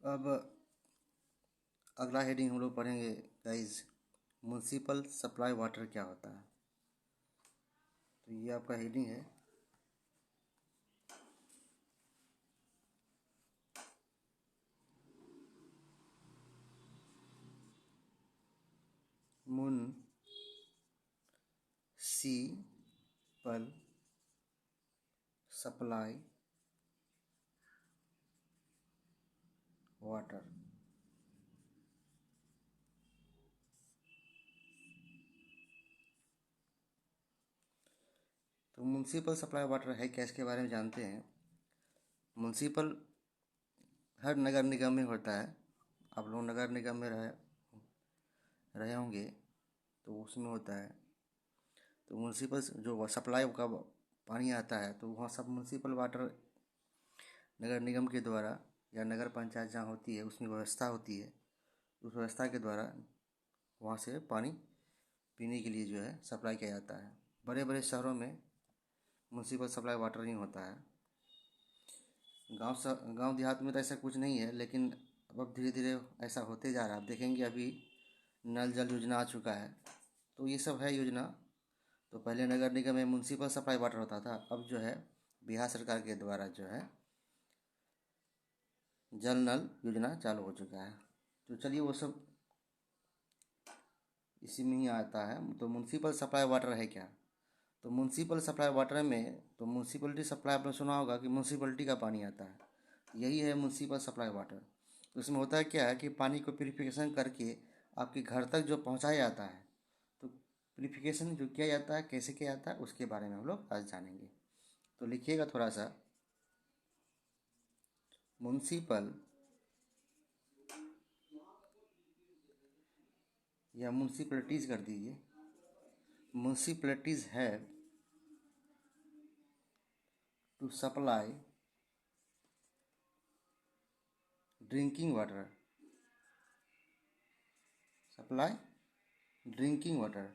अब अगला हेडिंग हम लोग पढ़ेंगे गाइज, म्युनिसिपल सप्लाई वाटर क्या होता है। तो ये आपका हेडिंग है। Municipal supply water. तो म्युनिसिपल सप्लाई वाटर है क्या, इसके बारे में जानते हैं। म्युनिसिपल हर नगर निगम में होता है। आप लोग नगर निगम में रहे होंगे तो उसमें होता है। तो म्युनिसिपल जो सप्लाई का पानी आता है तो वहाँ सब म्युनिसिपल वाटर नगर निगम के द्वारा या नगर पंचायत जहाँ होती है उसमें व्यवस्था होती है। उस व्यवस्था के द्वारा वहाँ से पानी पीने के लिए जो है सप्लाई किया जाता है। बड़े बड़े शहरों में म्युनिसिपल सप्लाई वाटर नहीं होता है। गांव देहात में तो ऐसा कुछ नहीं है, लेकिन अब धीरे धीरे ऐसा होते जा रहा है। आप देखेंगे अभी नल जल योजना आ चुका है, तो ये सब है योजना। तो पहले नगर निगम में म्युनिसिपल सप्लाई वाटर होता था, अब जो है बिहार सरकार के द्वारा जो है जल नल योजना चालू हो चुका है। तो चलिए वो सब इसी में ही आता है। तो म्युनिसिपल सप्लाई वाटर है क्या। तो म्युनिसिपल सप्लाई वाटर में तो म्युनिसिपलिटी सप्लाई आपने सुना होगा कि म्युनिसिपलिटी का पानी आता है, यही है म्युनिसिपल सप्लाई वाटर। तो इसमें होता है क्या है कि पानी को प्यूरिफिकेशन करके आपके घर तक जो पहुंचाया जाता है, तो प्यूरिफिकेशन जो किया जाता है कैसे किया जाता है उसके बारे में हम लोग आज जानेंगे। तो लिखिएगा थोड़ा सा, म्युनिसिपल या म्युनिसिपलिटीज़ कर दीजिए। Municipalities have to supply drinking water, supply drinking water,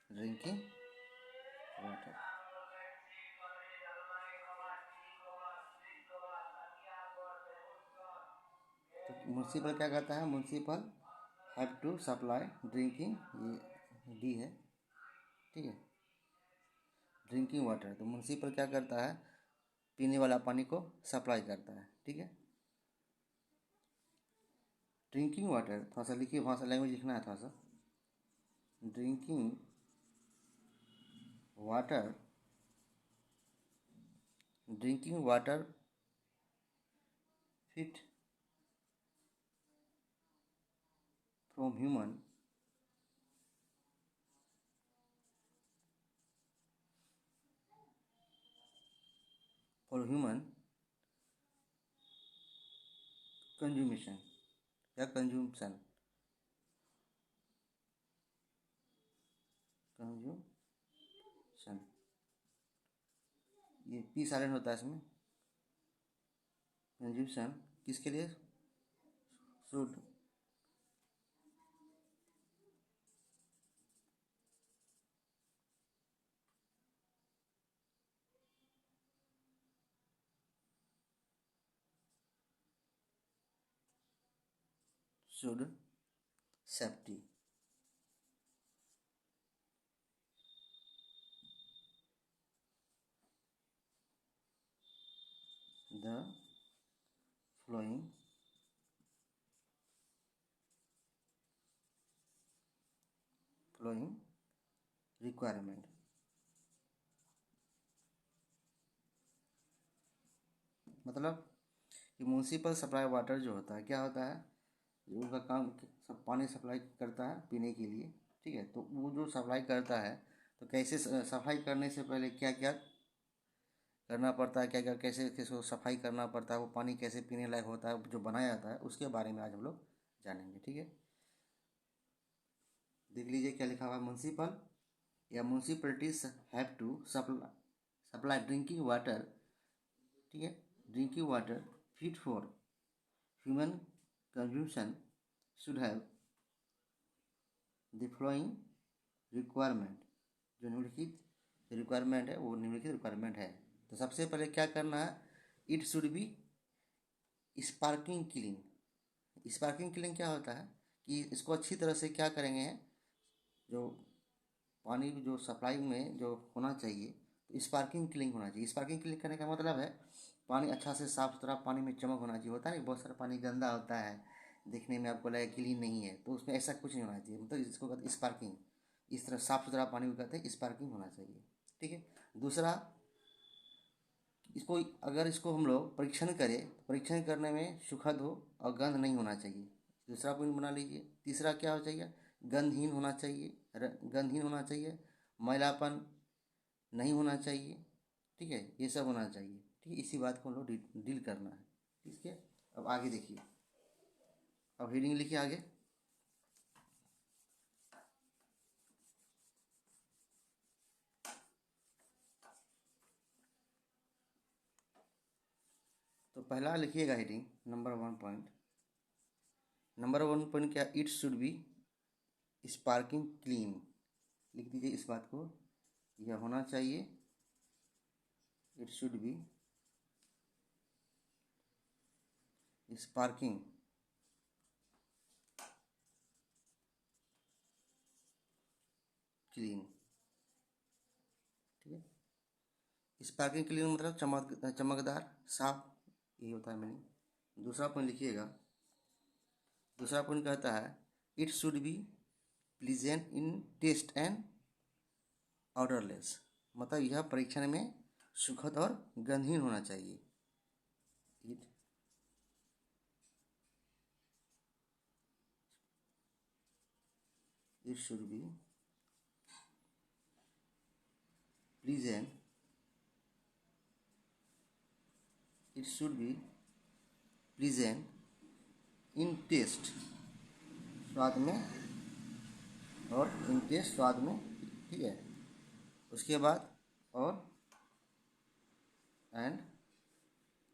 drinking water. तो म्युनिसिपल क्या कहता है, municipal have to supply drinking, ये डी है, ठीक है, ड्रिंकिंग वाटर। तो म्युनिसिपल क्या करता है, पीने वाला पानी को सप्लाई करता है, ठीक है। ड्रिंकिंग वाटर थोड़ा सा लिखिए, वहाँ से लैंग्वेज लिखना है थोड़ा सा। Drinking water, drinking water fit from human for human consummation या कंज्यूमशन, कंज्यूमशन, ये पी साइलेंट होता है इसमें। कंज्यूमशन किसके लिए, should should safety. The flowing requirement, मतलब कि म्युनिसिपल सप्लाई वाटर जो होता है क्या होता है, उनका काम सब पानी सप्लाई करता है पीने के लिए, ठीक है। तो वो जो सप्लाई करता है तो कैसे सफाई करने से पहले क्या क्या करना पड़ता है, क्या क्या कैसे कैसे सफाई करना पड़ता है, वो पानी कैसे पीने लायक होता है जो बनाया जाता है, उसके बारे में आज हम लोग जानेंगे, ठीक है। देख लीजिए क्या लिखा हुआ है, म्युनिसिपल या municipalities have to supply drinking water, ठीक है, drinking water fit for human consumption should have the flowing requirement. जो निम्नलिखित रिक्वायरमेंट है वो निम्नलिखित रिक्वायरमेंट है। तो सबसे पहले क्या करना है, it should B sparkling clean. Sparkling clean क्या होता है कि इसको अच्छी तरह से क्या करेंगे, जो पानी जो सप्लाई में जो होना चाहिए तो स्पार्किंग क्लीन होना चाहिए। स्पार्किंग क्लीन करने का मतलब है पानी अच्छा से साफ सुथरा, पानी में चमक होना चाहिए। होता है नहीं, बहुत सारा पानी गंदा होता है, देखने में आपको लगे क्लीन नहीं है, तो उसमें ऐसा कुछ नहीं होना चाहिए। मतलब इसको कहते हैं स्पार्किंग। इस तरह साफ सुथरा पानी को कहते हैं स्पार्किंग होना चाहिए। ठीक है। दूसरा, इसको अगर इसको हम लोग परीक्षण करें तो परीक्षण करने में सुखद हो और गंध नहीं होना चाहिए। दूसरा पॉइंट बना लीजिए। तीसरा क्या हो चाहिए, गंधहीन होना चाहिए, गंधहीन होना चाहिए, मैलापन नहीं होना चाहिए। ठीक है, ये सब होना चाहिए। ठीक है, इसी बात को हम लोग डील करना है। ठीक है, अब आगे देखिए, अब हेडिंग लिखिए आगे। तो पहला लिखिएगा हेडिंग नंबर 1 पॉइंट क्या, it should B sparking clean. लिख दीजिए इस बात को, यह होना चाहिए, it should B sparking clean. ठीक है, स्पार्किंग क्लीन मतलब चमकदार, साफ, यही होता है मीनिंग। दूसरा पॉइंट लिखिएगा। दूसरा पॉइंट कहता है it should be pleasant in taste and odourless. मतलब यह परीक्षण में सुखद और गंधहीन होना चाहिए। It it should be pleasant, it should be pleasant in taste, स्वाद में, और इन टेस्ट स्वाद में। ठीक है, उसके बाद और एंड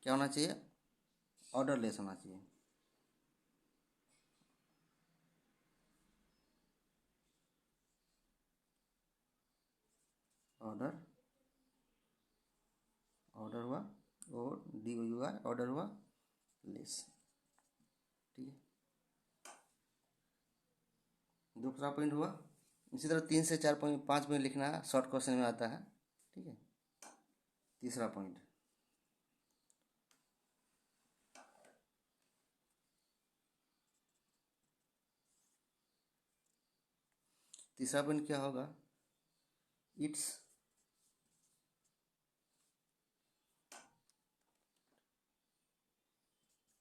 क्या होना चाहिए, ऑर्डरलेस होना चाहिए। ऑर्डर, ऑर्डर हुआ, और DOUR, ऑर्डर हुआ लेस। ठीक है, दूसरा पॉइंट हुआ। इसी तरह 3 से 4 पॉइंट 5 पॉइंट लिखना है, शॉर्ट क्वेश्चन में आता है। ठीक है, तीसरा पॉइंट, तीसरा पॉइंट क्या होगा, इट्स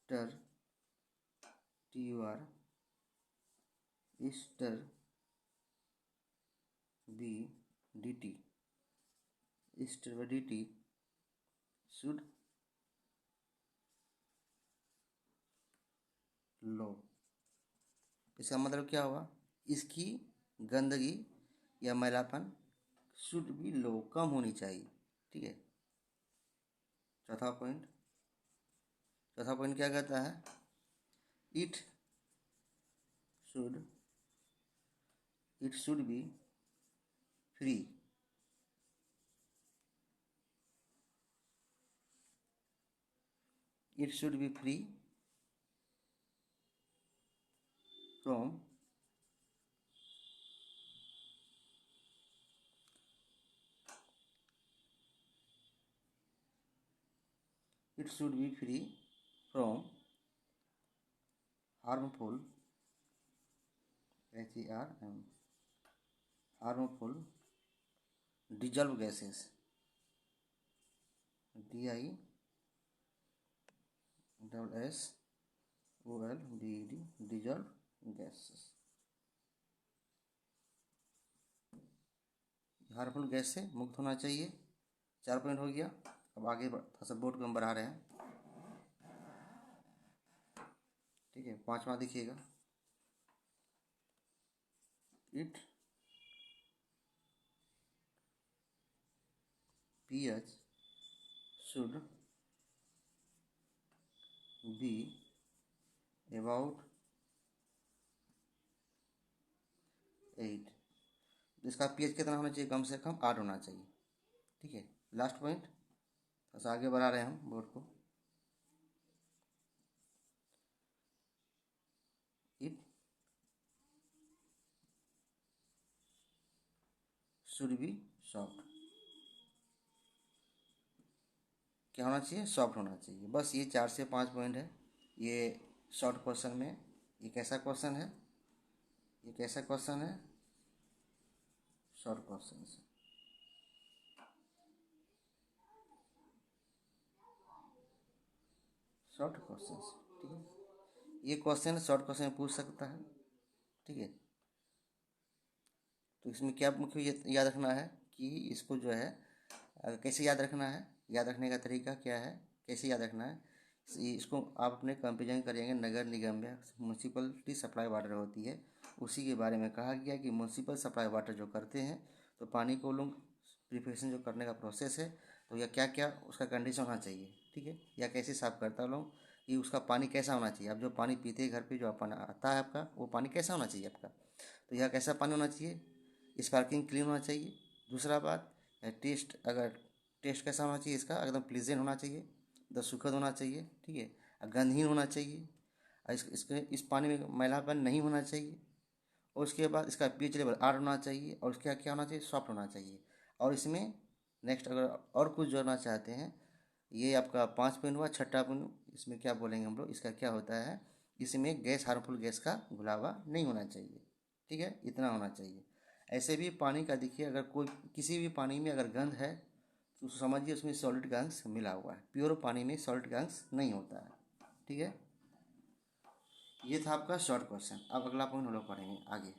टर TUR ईस्टर बी DT, ईस्टर व DT शुड लो। इसका मतलब क्या हुआ, इसकी गंदगी या मैलापन शुड बी लो, कम होनी चाहिए। ठीक है, चौथा पॉइंट, चौथा पॉइंट क्या कहता है, it should it should B free, it should B free from it should be free from harmful HERM harmful dissolved gases DISSOLVED dissolved gases, harmful gas से मुक्त होना चाहिए। 4 पॉइंट हो गया। अब आगे थोड़ा सा बोर्ड को हम बढ़ा रहे हैं। ठीक है, 5वां देखिएगा, it pH should be about 8। इसका pH कितना होना चाहिए, कम से कम 8 होना चाहिए। ठीक है, लास्ट पॉइंट, बस आगे बढ़ा रहे हैं हम बोर्ड को। Should be soft. क्या होना चाहिए? सॉफ्ट होना चाहिए। बस ये 4 से 5 पॉइंट है ये शॉर्ट क्वेश्चन में। ये कैसा क्वेश्चन है? ये कैसा क्वेश्चन है? शॉर्ट क्वेश्चन है। शॉर्ट क्वेश्चन, ठीक है। ये क्वेश्चन शॉर्ट क्वेश्चन पूछ सकता है, ठीक है। तो इसमें क्या मुख्य याद रखना है कि इसको जो है कैसे याद रखना है, याद रखने का तरीका क्या है, कैसे याद रखना है, इसको आप अपने कंपेरिजन करेंगे नगर निगम में म्यूनसिपलिटी सप्लाई वाटर होती है उसी के बारे में कहा गया कि म्यूनसिपल सप्लाई वाटर जो करते हैं तो पानी को लोग प्रिपरेशन जो करने का प्रोसेस है तो यह क्या क्या उसका कंडीशन होना चाहिए, ठीक है, या कैसे साफ़ करता है लोग कि उसका पानी कैसा होना चाहिए। आप जो पानी पीते हैं घर पे जो पानी आता है आपका वो पानी कैसा होना चाहिए आपका, तो यह कैसा पानी होना चाहिए, स्पार्किंग क्लीन होना चाहिए। दूसरा बात, टेस्ट अगर टेस्ट कैसा होना चाहिए इसका, एकदम प्लीजेंट होना चाहिए, एकदम सुखद होना चाहिए, ठीक है, गंधहीन होना चाहिए, और इस पानी में मैलापन नहीं होना चाहिए। और उसके बाद इसका पीएच लेवल 8 होना चाहिए और उसका क्या होना चाहिए, सॉफ्ट होना चाहिए। और इसमें नेक्स्ट अगर और कुछ जोड़ना चाहते हैं, ये आपका 5 पॉइंट हुआ। छठा पॉइंट इसमें क्या बोलेंगे हम लोग, इसका क्या होता है, इसमें गैस हार्मफुल गैस का घुलावा नहीं होना चाहिए, ठीक है, इतना होना चाहिए। ऐसे भी पानी का देखिए, अगर कोई किसी भी पानी में अगर गंध है तो समझिए उसमें सॉलिड का अंश मिला हुआ है, प्योर पानी में सॉलिड का अंश नहीं होता है, ठीक है। ये था आपका शॉर्ट क्वेश्चन। अब अगला पॉइंट हम लोग पढ़ेंगे आगे।